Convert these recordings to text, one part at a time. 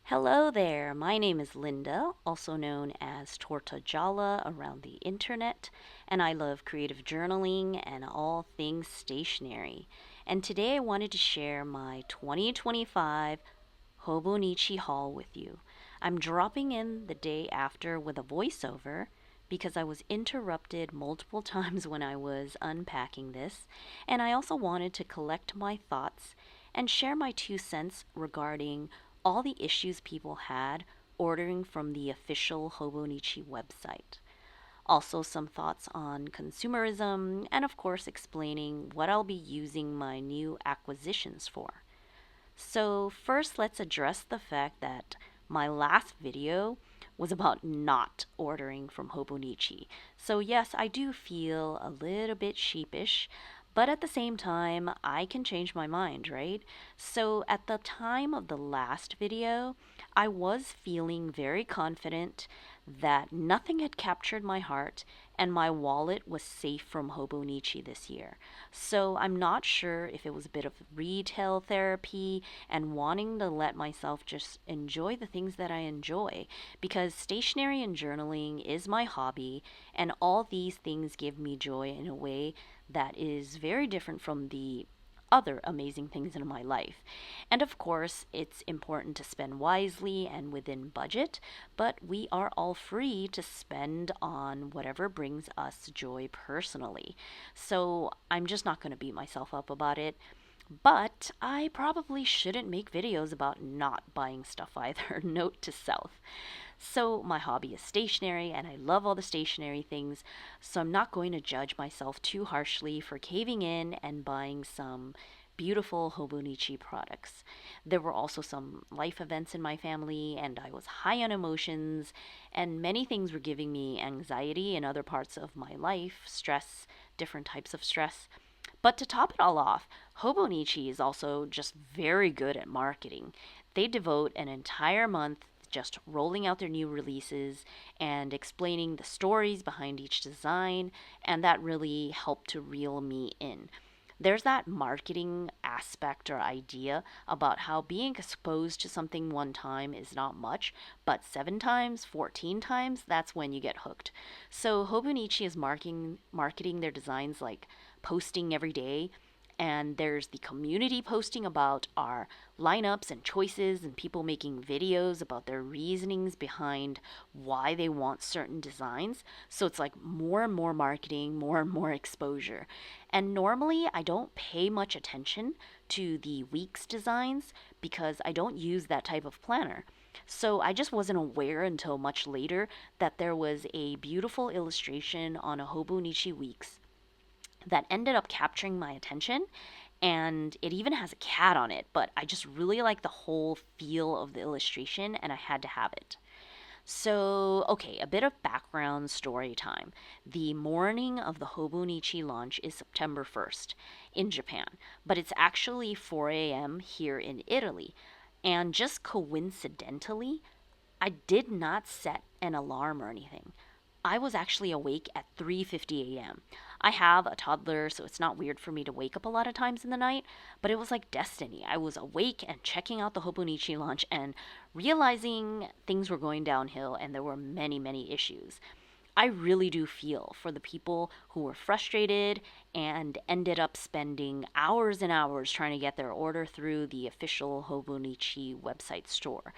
Hello there, my name is Linda, also known as Torta Jala around the internet, and I love creative journaling and all things stationery. And today I wanted to share my 2025 Hobonichi Haul with you. I'm dropping in the day after with a voiceover because I was interrupted multiple times when I was unpacking this, and I also wanted to collect my thoughts and share my 2 cents regarding all the issues people had ordering from the official Hobonichi website. Also, some thoughts on consumerism, and of course, explaining what I'll be using my new acquisitions for. So, first, let's address the fact that my last video was about not ordering from Hobonichi. So, yes, I do feel a little bit sheepish, but at the same time, I can change my mind, right? So, at the time of the last video, I was feeling very confident that nothing had captured my heart and my wallet was safe from Hobonichi this year. So I'm not sure if it was a bit of retail therapy and wanting to let myself just enjoy the things that I enjoy, because stationery and journaling is my hobby, and all these things give me joy in a way that is very different from the other amazing things in my life. And of course, it's important to spend wisely and within budget, but we are all free to spend on whatever brings us joy personally. So I'm just not going to beat myself up about it. But I probably shouldn't make videos about not buying stuff either. Note to self. So, my hobby is stationery, and I love all the stationery things, so I'm not going to judge myself too harshly for caving in and buying some beautiful Hobonichi products. There were also some life events in my family, and I was high on emotions, and many things were giving me anxiety in other parts of my life, stress, different types of stress. But to top it all off, Hobonichi is also just very good at marketing. They devote an entire month just rolling out their new releases and explaining the stories behind each design, and that really helped to reel me in. There's that marketing aspect or idea about how being exposed to something one time is not much, but 7 times, 14 times, that's when you get hooked. So Hobonichi is marketing their designs like posting every day, and there's the community posting about our lineups and choices, and people making videos about their reasonings behind why they want certain designs. So it's like more and more marketing, more and more exposure. And normally I don't pay much attention to the week's designs because I don't use that type of planner. So I just wasn't aware until much later that there was a beautiful illustration on a Hobonichi Weeks that ended up capturing my attention. And it even has a cat on it, but I just really like the whole feel of the illustration and I had to have it. So, okay, a bit of background story time. The morning of the Hobonichi launch is September 1st in Japan, but it's actually 4 a.m. here in Italy. And just coincidentally, I did not set an alarm or anything. I was actually awake at 3:50 a.m. I have a toddler, so it's not weird for me to wake up a lot of times in the night, but it was like destiny. I was awake and checking out the Hobonichi launch and realizing things were going downhill and there were many, many issues. I really do feel for the people who were frustrated and ended up spending hours and hours trying to get their order through the official Hobonichi website store.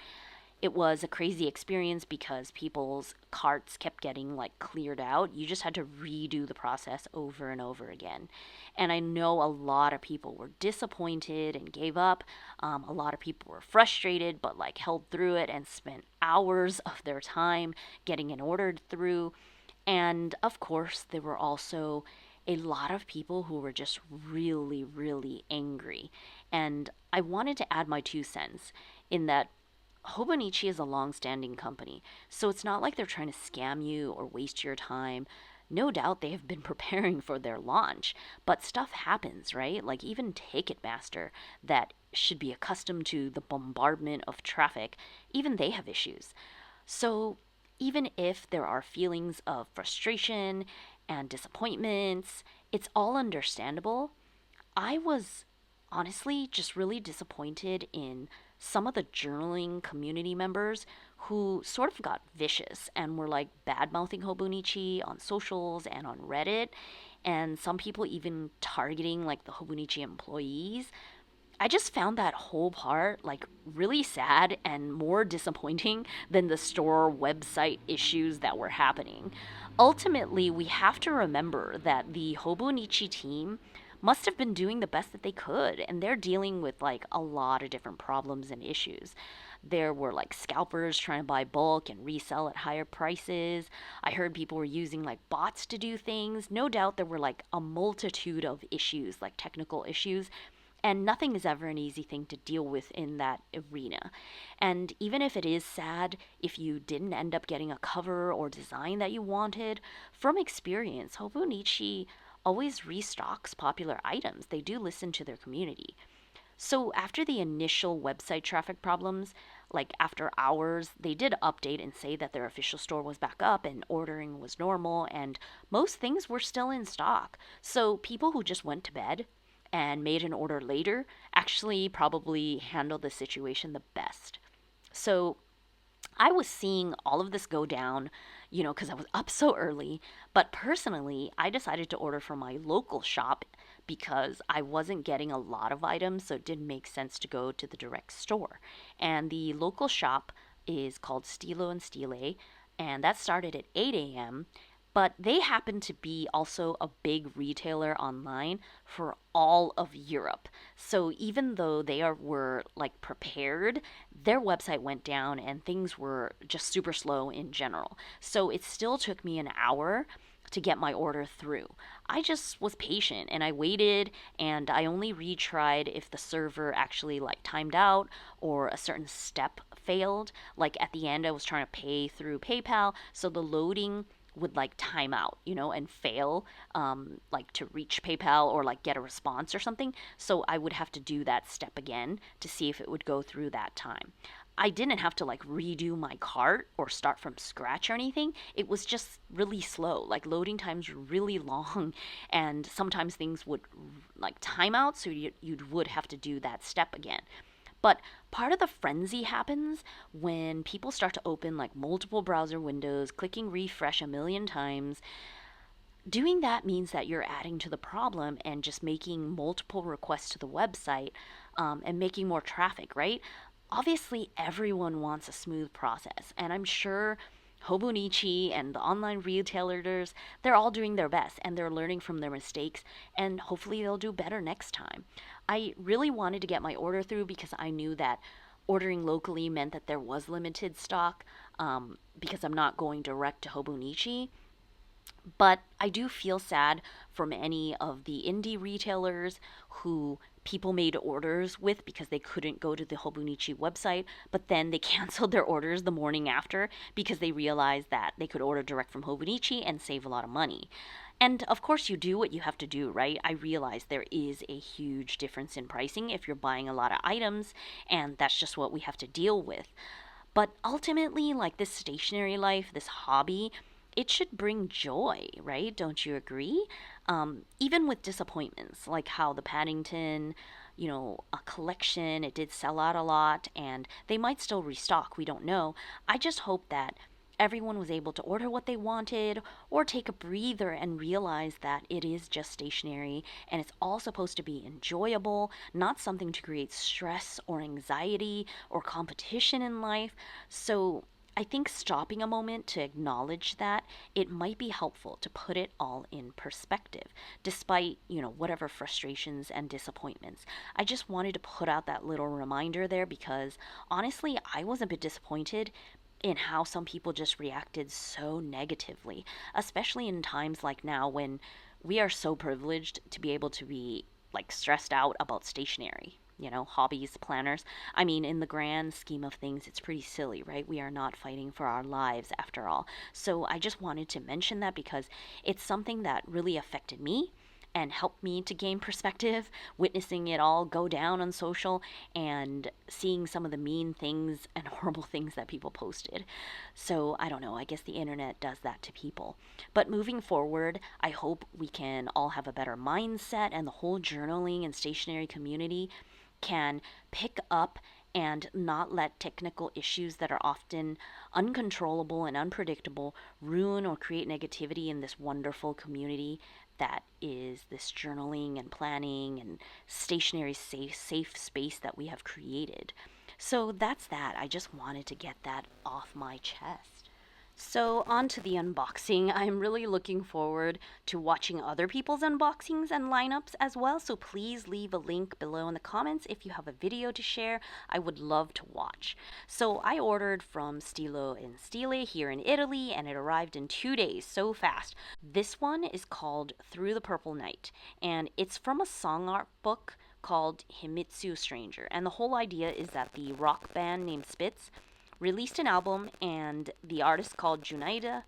It was a crazy experience because people's carts kept getting like cleared out. You just had to redo the process over and over again. And I know a lot of people were disappointed and gave up. A lot of people were frustrated but like held through it and spent hours of their time getting it ordered through. And of course, there were also a lot of people who were just really, really angry. And I wanted to add my 2 cents in that Hobonichi is a long standing company, so it's not like they're trying to scam you or waste your time. No doubt they have been preparing for their launch, but stuff happens, right? Like even Ticketmaster, that should be accustomed to the bombardment of traffic, even they have issues. So even if there are feelings of frustration and disappointments, it's all understandable. I was honestly just really disappointed in some of the journaling community members who sort of got vicious and were like bad mouthing Hobonichi on socials and on Reddit, and some people even targeting like the Hobonichi employees. I just found that whole part like really sad and more disappointing than the store website issues that were happening. Ultimately, we have to remember that the Hobonichi team must have been doing the best that they could, and they're dealing with like a lot of different problems and issues. There were like scalpers trying to buy bulk and resell at higher prices. I heard people were using like bots to do things. No doubt there were like a multitude of issues, like technical issues, and nothing is ever an easy thing to deal with in that arena. And even if it is sad if you didn't end up getting a cover or design that you wanted, from experience, Hobonichi always restocks popular items. They do listen to their community. So after the initial website traffic problems, like after hours, they did update and say that their official store was back up and ordering was normal and most things were still in stock. So people who just went to bed and made an order later actually probably handled the situation the best. So I was seeing all of this go down, because I was up so early. But personally, I decided to order from my local shop because I wasn't getting a lot of items, so it didn't make sense to go to the direct store. And the local shop is called Stilo and Stile, and that started at 8 a.m. But they happen to be also a big retailer online for all of Europe. So even though were like prepared, their website went down and things were just super slow in general. So it still took me an hour to get my order through. I just was patient and I waited, and I only retried if the server actually like timed out or a certain step failed. Like at the end I was trying to pay through PayPal, so the loading would like time out, and fail, like to reach PayPal or like get a response or something. So I would have to do that step again to see if it would go through that time. I didn't have to like redo my cart or start from scratch or anything. It was just really slow. Like loading times were really long, and sometimes things would like time out, so you would have to do that step again. But part of the frenzy happens when people start to open like multiple browser windows, clicking refresh a million times. Doing that means that you're adding to the problem and just making multiple requests to the website, and making more traffic, right? Obviously, everyone wants a smooth process, and I'm sure Hobonichi and the online retailers, they're all doing their best and they're learning from their mistakes, and hopefully they'll do better next time. I really wanted to get my order through because I knew that ordering locally meant that there was limited stock, because I'm not going direct to Hobonichi. But I do feel sad from any of the indie retailers who people made orders with because they couldn't go to the Hobonichi website, but then they canceled their orders the morning after because they realized that they could order direct from Hobonichi and save a lot of money. And of course, you do what you have to do, right? I realize there is a huge difference in pricing if you're buying a lot of items, and that's just what we have to deal with. But ultimately, like this stationary life, this hobby, it should bring joy, right? Don't you agree? Even with disappointments, like how the Paddington, a collection, it did sell out a lot and they might still restock, we don't know. I just hope that everyone was able to order what they wanted or take a breather and realize that it is just stationery and it's all supposed to be enjoyable, not something to create stress or anxiety or competition in life. So I think stopping a moment to acknowledge that it might be helpful to put it all in perspective, despite, whatever frustrations and disappointments. I just wanted to put out that little reminder there because honestly, I was a bit disappointed in how some people just reacted so negatively, especially in times like now when we are so privileged to be able to be like stressed out about stationery. Hobbies, planners. I mean, in the grand scheme of things, it's pretty silly, right? We are not fighting for our lives after all. So I just wanted to mention that because it's something that really affected me and helped me to gain perspective, witnessing it all go down on social and seeing some of the mean things and horrible things that people posted. So I don't know, I guess the internet does that to people. But moving forward, I hope we can all have a better mindset and the whole journaling and stationery community can pick up and not let technical issues that are often uncontrollable and unpredictable ruin or create negativity in this wonderful community that is this journaling and planning and stationary safe space that we have created. So that's that. I just wanted to get that off my chest. So, on to the unboxing. I'm really looking forward to watching other people's unboxings and lineups as well. So, please leave a link below in the comments if you have a video to share. I would love to watch. So, I ordered from Stilo in Stile here in Italy and it arrived in 2 days, so fast. This one is called Through the Purple Night and it's from a song art book called Himitsu Stranger. And the whole idea is that the rock band named Spitz released an album, and the artist called Junaida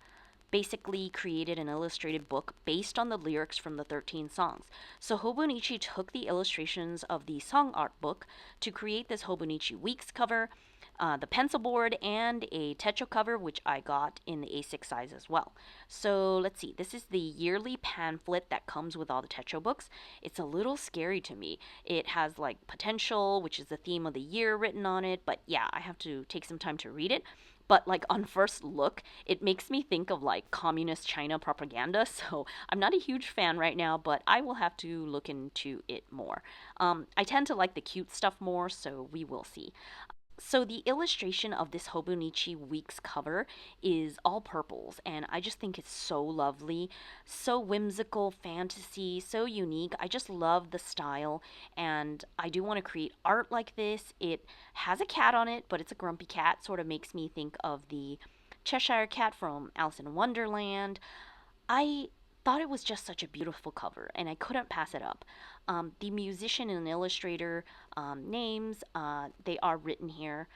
basically created an illustrated book based on the lyrics from the 13 songs. So Hobonichi took the illustrations of the song art book to create this Hobonichi Weeks cover, the pencil board, and a techo cover, which I got in the A6 size as well. So let's see, this is the yearly pamphlet that comes with all the techo books. It's a little scary to me. It has like potential, which is the theme of the year, written on it, but yeah, I have to take some time to read it. But like on first look, it makes me think of like communist China propaganda. So I'm not a huge fan right now, but I will have to look into it more. I tend to like the cute stuff more, so we will see. So the illustration of this Hobonichi Weeks cover is all purples, and I just think it's so lovely, so whimsical, fantasy, so unique. I just love the style, and I do want to create art like this. It has a cat on it, but it's a grumpy cat, sort of makes me think of the Cheshire Cat from Alice in Wonderland. I thought it was just such a beautiful cover, and I couldn't pass it up. The musician and illustrator names, they are written here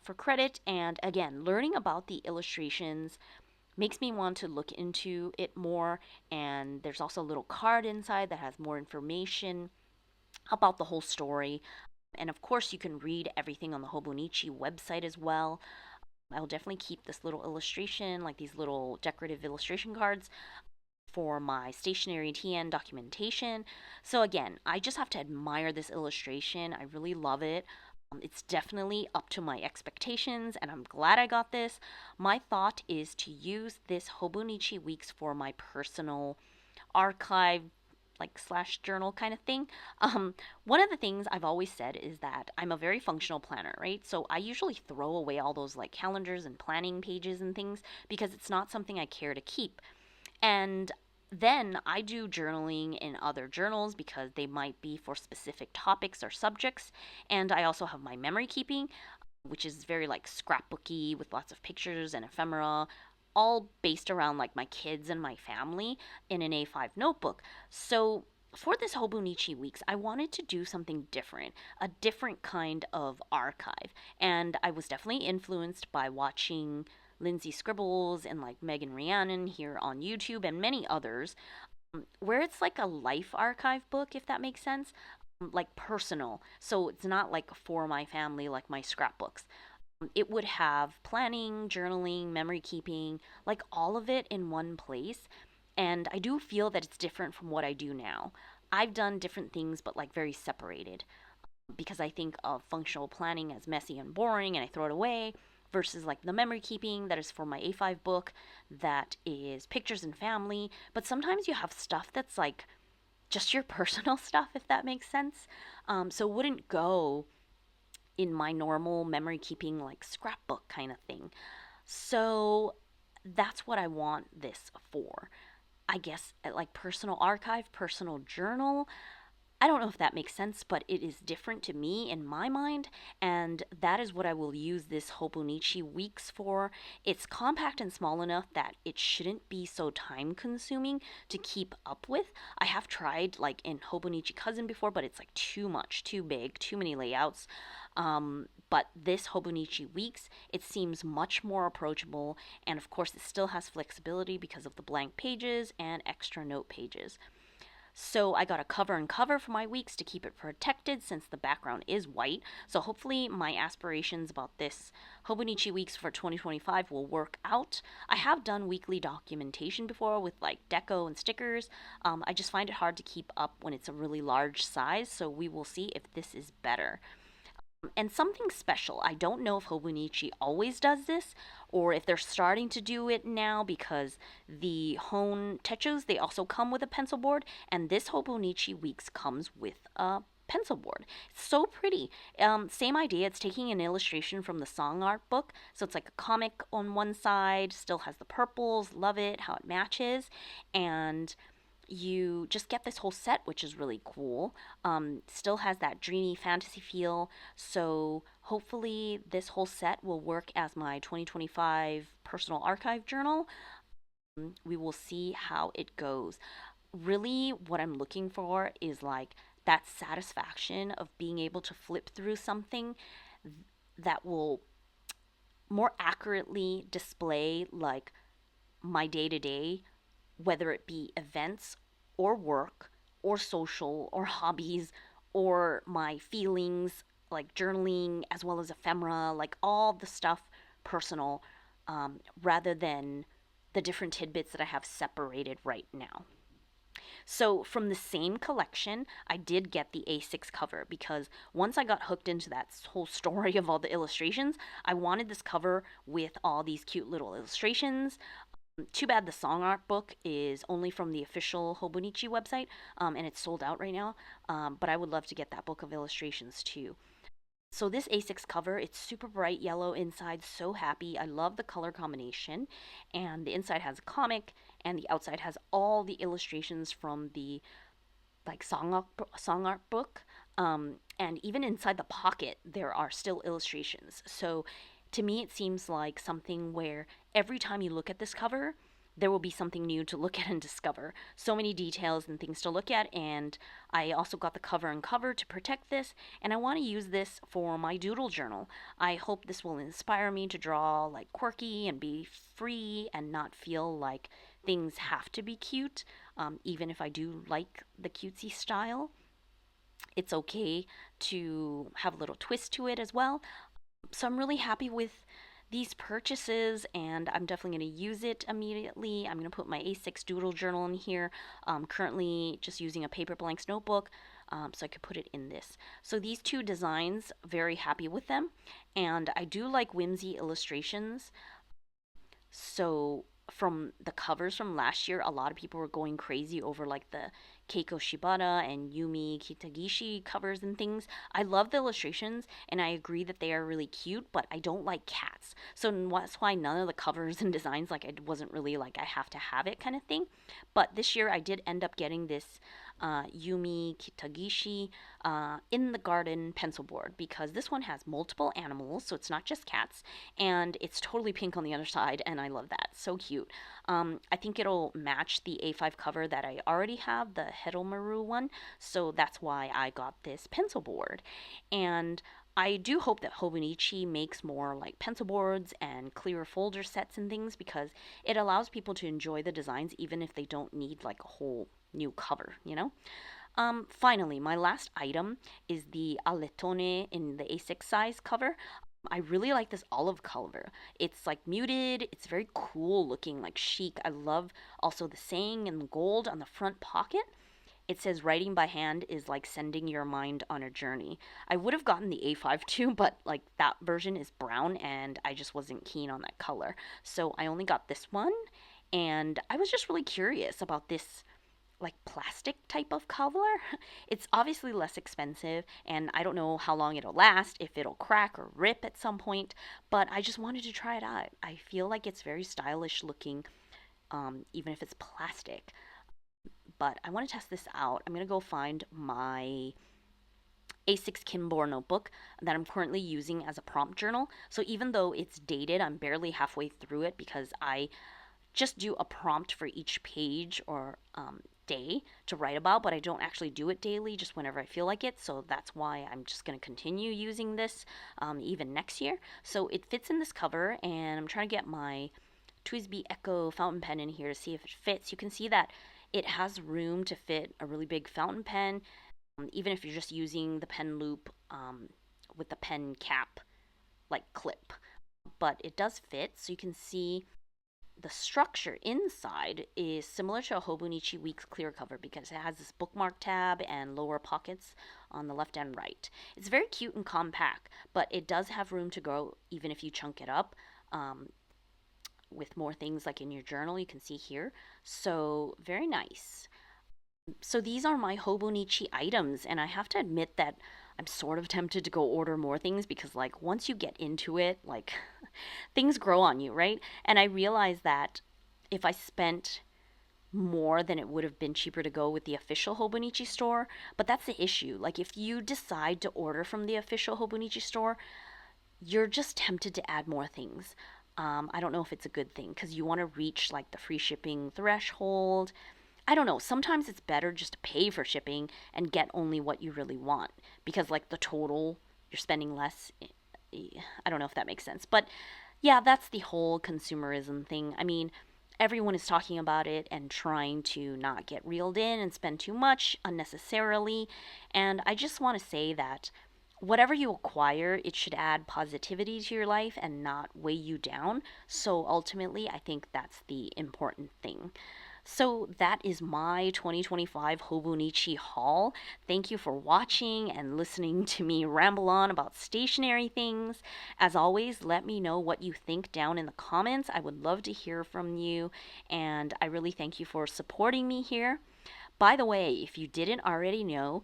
for credit, and again, learning about the illustrations makes me want to look into it more, and there's also a little card inside that has more information about the whole story. And of course, you can read everything on the Hobonichi website as well. I'll definitely keep this little illustration, like these little decorative illustration cards, for my stationery TN documentation. So again, I just have to admire this illustration. I really love it. It's definitely up to my expectations, and I'm glad I got this. My thought is to use this Hobonichi Weeks for my personal archive, like slash journal kind of thing. One of the things I've always said is that I'm a very functional planner, right? So I usually throw away all those like calendars and planning pages and things because it's not something I care to keep. And then I do journaling in other journals because they might be for specific topics or subjects. And I also have my memory keeping, which is very like scrapbooky with lots of pictures and ephemera, all based around like my kids and my family in an A5 notebook. So for this Hobonichi Weeks, I wanted to do something different, a different kind of archive. And I was definitely influenced by watching Lindsay Scribbles and like Megan Rhiannon here on YouTube and many others, where it's like a life archive book, if that makes sense, like personal. So it's not like for my family, like my scrapbooks. It would have planning, journaling, memory keeping, like all of it in one place. And I do feel that it's different from what I do now. I've done different things, but like very separated because I think of functional planning as messy and boring and I throw it away versus like the memory keeping that is for my A5 book that is pictures and family. But sometimes you have stuff that's like just your personal stuff, if that makes sense. So it wouldn't go in my normal memory keeping like scrapbook kind of thing. So that's what I want this for. I guess like personal archive, personal journal. I don't know if that makes sense, but it is different to me in my mind, and that is what I will use this Hobonichi Weeks for. It's compact and small enough that it shouldn't be so time consuming to keep up with. I have tried like in Hobonichi Cousin before, but it's like too much, too big, too many layouts. But this Hobonichi Weeks, it seems much more approachable, and of course, it still has flexibility because of the blank pages and extra note pages. So I got a cover and cover for my weeks to keep it protected since the background is white. So hopefully my aspirations about this Hobonichi Weeks for 2025 will work out. I have done weekly documentation before with like deco and stickers. I just find it hard to keep up when it's a really large size. So we will see if this is better. And something special. I don't know if Hobonichi always does this or if they're starting to do it now because the Hone Techos, they also come with a pencil board, and this Hobonichi Weeks comes with a pencil board. It's so pretty. Same idea. It's taking an illustration from the song art book. So it's like a comic on one side, still has the purples, love it, how it matches. And you just get this whole set, which is really cool. Still has that dreamy fantasy feel. So hopefully, this whole set will work as my 2025 personal archive journal. We will see how it goes. Really, what I'm looking for is like that satisfaction of being able to flip through something that will more accurately display like my day to day, whether it be events or work or social or hobbies or my feelings like journaling as well as ephemera, like all the stuff personal, rather than the different tidbits that I have separated right now. So, from the same collection, I did get the A6 cover because once I got hooked into that whole story of all the illustrations, I wanted this cover with all these cute little illustrations. Too bad the song art book is only from the official Hobonichi website, and it's sold out right now. But I would love to get that book of illustrations too. So this A6 cover, it's super bright yellow inside, so happy. I love the color combination. And the inside has a comic, and the outside has all the illustrations from the like song art book. And even inside the pocket, there are still illustrations. So to me, it seems like something where every time you look at this cover, there will be something new to look at and discover. So many details and things to look at, and I also got the cover and cover to protect this, and I want to use this for my doodle journal. I hope this will inspire me to draw like quirky and be free and not feel like things have to be cute, even if I do like the cutesy style. It's okay to have a little twist to it as well. So I'm really happy with these purchases, and I'm definitely going to use it immediately. I'm going to put my A6 doodle journal in here. Currently just using a paper blanks notebook, so I could put it in this. So these two designs, very happy with them, and I do like whimsy illustrations. So from the covers from last year, a lot of people were going crazy over like the Keiko Shibata and Yumi Kitagishi covers and things. I love the illustrations and I agree that they are really cute, but I don't like cats. So that's why none of the covers and designs, like, it wasn't really like I have to have it kind of thing. But this year I did end up getting this Yumi Kitagishi in the garden pencil board because this one has multiple animals, so it's not just cats, and it's totally pink on the other side, and I love that. So cute. I think it'll match the A5 cover that I already have, the Heromaru one, so that's why I got this pencil board. And I do hope that Hobonichi makes more like pencil boards and clearer folder sets and things because it allows people to enjoy the designs even if they don't need like a whole new cover, you know? Finally, my last item is the Aletone in the A6 size cover. I really like this olive color. It's like muted, it's very cool looking, like chic. I love also the saying in gold on the front pocket. It says writing by hand is like sending your mind on a journey. I would have gotten the A5 too, but like that version is brown and I just wasn't keen on that color. So I only got this one and I was just really curious about this like plastic type of cover. It's obviously less expensive, and I don't know how long it'll last, if it'll crack or rip at some point, but I just wanted to try it out. I feel like it's very stylish looking, even if it's plastic. But I want to test this out. I'm going to go find my A6 Kimbor notebook that I'm currently using as a prompt journal. So even though it's dated, I'm barely halfway through it because I just do a prompt for each page or day to write about, but I don't actually do it daily, just whenever I feel like it. So that's why I'm just going to continue using this even next year. So it fits in this cover, and I'm trying to get my Twisby Echo fountain pen in here to see if it fits. You can see that it has room to fit a really big fountain pen, even if you're just using the pen loop with the pen cap like clip. But it does fit, so you can see the structure inside is similar to a Hobonichi Weeks clear cover because it has this bookmark tab and lower pockets on the left and right. It's very cute and compact, but it does have room to grow even if you chunk it up. With more things like in your journal, you can see here. So, very nice. So these are my Hobonichi items, and I have to admit that I'm sort of tempted to go order more things because, like, once you get into it, like, things grow on you, right? And I realized that if I spent more than it would have been cheaper to go with the official Hobonichi store, but that's the issue. Like, if you decide to order from the official Hobonichi store, you're just tempted to add more things. I don't know if it's a good thing because you want to reach like the free shipping threshold. I don't know. Sometimes it's better just to pay for shipping and get only what you really want because, like, the total, you're spending less. I don't know if that makes sense. But yeah, that's the whole consumerism thing. I mean, everyone is talking about it and trying to not get reeled in and spend too much unnecessarily. And I just want to say that whatever you acquire, it should add positivity to your life and not weigh you down. So ultimately, I think that's the important thing. So that is my 2025 Hobonichi haul. Thank you for watching and listening to me ramble on about stationery things. As always, let me know what you think down in the comments. I would love to hear from you, and I really thank you for supporting me here. By the way, if you didn't already know,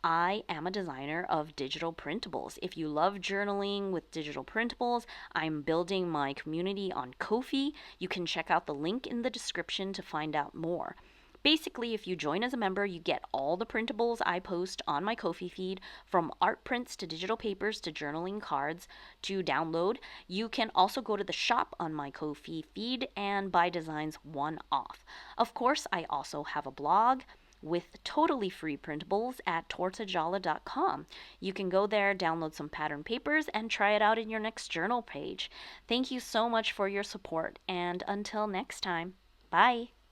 I am a designer of digital printables. If you love journaling with digital printables, I'm building my community on Ko-fi. You can check out the link in the description to find out more. Basically, if you join as a member, you get all the printables I post on my Ko-fi feed, from art prints to digital papers to journaling cards to download. You can also go to the shop on my Ko-fi feed and buy designs one off. Of course, I also have a blog with totally free printables at tortajala.com. You can go there, download some pattern papers, and try it out in your next journal page. Thank you so much for your support, and until next time, bye!